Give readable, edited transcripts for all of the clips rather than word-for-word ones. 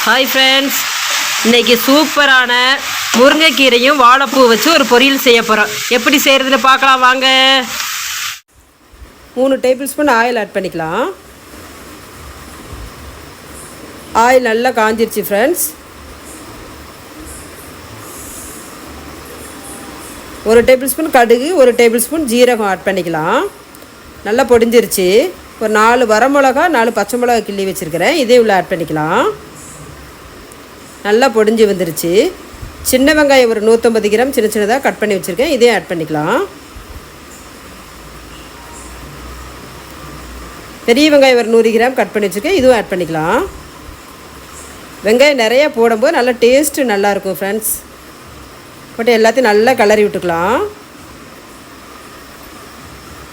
Hi friends, இன்றைக்கி சூப்பரான முருங்கைக்கீரையும் வாழைப்பூ வச்சு ஒரு பொரியல் செய்ய போகிறோம். எப்படி செய்கிறதுன்னு பார்க்கலாம் வாங்க. 3 டேபிள் ஸ்பூன் ஆயில் ஆட் பண்ணிக்கலாம். ஆயில் நல்லா காஞ்சிருச்சு ஃப்ரெண்ட்ஸ். 1 டேபிள் ஸ்பூன் கடுகு, 1 டேபிள் ஸ்பூன் ஜீரகம் ஆட் பண்ணிக்கலாம். நல்லா பொடிஞ்சிருச்சு. ஒரு 4 வரமிளகா, 4 பச்சை மிளகா கிள்ளி வச்சுருக்கிறேன். இதே உள்ள ஆட் பண்ணிக்கலாம். நல்லா பொடிஞ்சு வந்துருச்சு. சின்ன வெங்காயம் ஒரு 150 கிராம் சின்ன சின்னதாக கட் பண்ணி வச்சுருக்கேன். இதையும் ஆட் பண்ணிக்கலாம். பெரிய வெங்காயம் ஒரு 100 கிராம் கட் பண்ணி வச்சுருக்கேன். இதுவும் ஆட் பண்ணிக்கலாம். வெங்காயம் நிறையா போடும்போது நல்லா டேஸ்ட்டு நல்லாயிருக்கும் ஃப்ரெண்ட்ஸ். போட்டு எல்லாத்தையும் நல்லா கிளறி விட்டுக்கலாம்.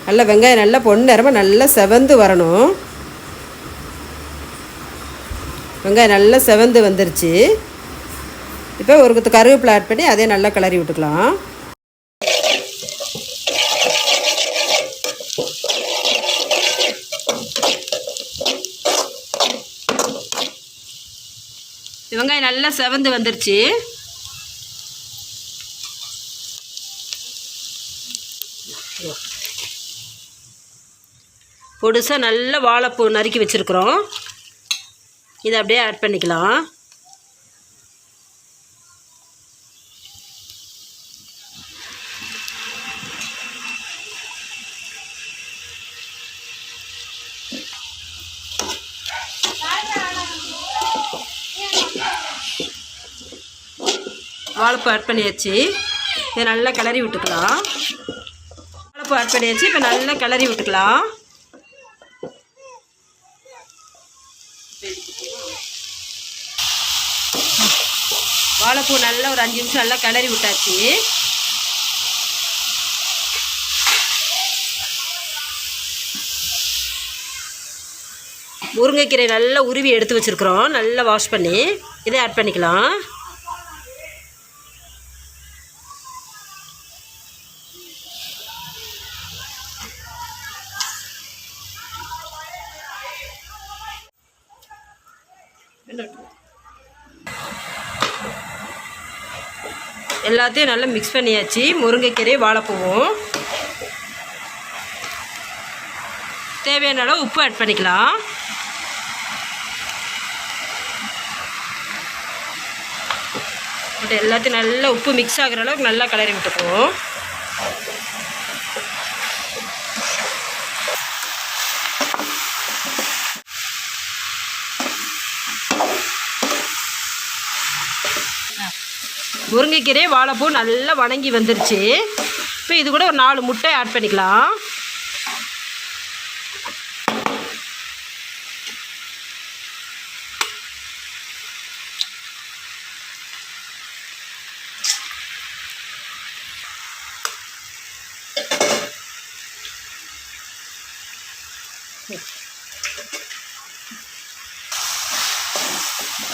நல்லா வெங்காயம் நல்லா பொண்ணு நிறமாக நல்லா செவந்து வரணும். வெங்காயம் நல்லா செவந்து வந்துருச்சு. இப்போ ஒரு கொத்து கருவேப்பிலை ஆட் பண்ணி அதே நல்லா கிளறி விட்டுக்கலாம். வெங்காயம் நல்லா செவந்து வந்துருச்சு. பொடுசாக நல்ல வாழைப்பூ நறுக்கி வச்சுருக்குறோம். இதை அப்படியே ஆட் பண்ணிக்கலாம். வாழைப்பூ ஆட் பண்ணியாச்சு. இதை நல்லா கிளறி விட்டுக்கலாம். வாழைப்பூ ஆட் பண்ணியாச்சு. இப்போ நல்லா கிளறி விட்டுக்கலாம். வாழைப்பூ நல்லா ஒரு 5 நிமிஷம் நல்லா கிளறி விட்டாச்சு. முருங்கைக்கீரை நல்லா உருவி எடுத்து வச்சுருக்குறோம். நல்லா வாஷ் பண்ணி இதை ஆட் பண்ணிக்கலாம். எல்லாத்தையும் நல்லா மிக்ஸ் பண்ணியாச்சு. முருங்கைக்கீரை வாழைப்பூவும் தேவையான அளவு உப்பு ஆட் பண்ணிக்கலாம். எல்லாத்தையும் நல்லா உப்பு மிக்ஸ் ஆகிற அளவுக்கு நல்லா கிளறி விட்டுக்குவோம். முருங்கைக்கீரை வாழைப்பூ நல்லா வணங்கி வந்துருச்சு. இப்போ இது கூட ஒரு 4 முட்டை ஆட் பண்ணிக்கலாம்.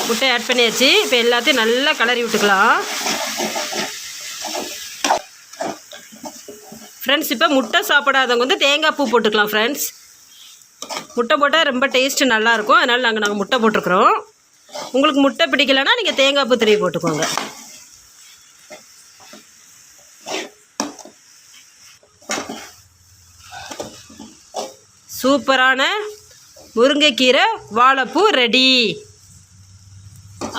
முட்டை ஆட் பண்ணியாச்சு. இப்போ எல்லாத்தையும் நல்லா கிளறி விட்டுக்கலாம். ஃப்ரெண்ட்ஸ், இப்போ முட்டை சாப்பிடாதவங்க வந்து தேங்காய் பூ போட்டுக்கலாம். ஃப்ரெண்ட்ஸ், முட்டை போட்டால் ரொம்ப டேஸ்ட்டு நல்லாயிருக்கும். அதனால் நாங்கள் முட்டை போட்டிருக்குறோம். உங்களுக்கு முட்டை பிடிக்கலைன்னா நீங்கள் தேங்காய் பூ திருவி போட்டுக்கோங்க. சூப்பரான முருங்கைக்கீரை வாழைப்பூ ரெடி.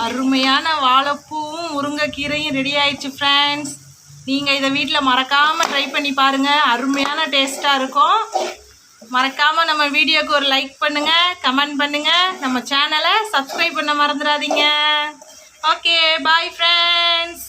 அருமையான வாழைப்பூவும் முருங்கைக்கீரையும் ரெடி ஆயிடுச்சு ஃப்ரெண்ட்ஸ். நீங்கள் இதை வீட்டில் மறக்காமல் ட்ரை பண்ணி பாருங்கள். அருமையான டேஸ்ட்டாக இருக்கும். மறக்காமல் நம்ம வீடியோக்கு ஒரு லைக் பண்ணுங்கள், கமெண்ட் பண்ணுங்கள், நம்ம சேனலை சப்ஸ்கிரைப் பண்ண மறந்துடாதீங்க. Okay, bye friends.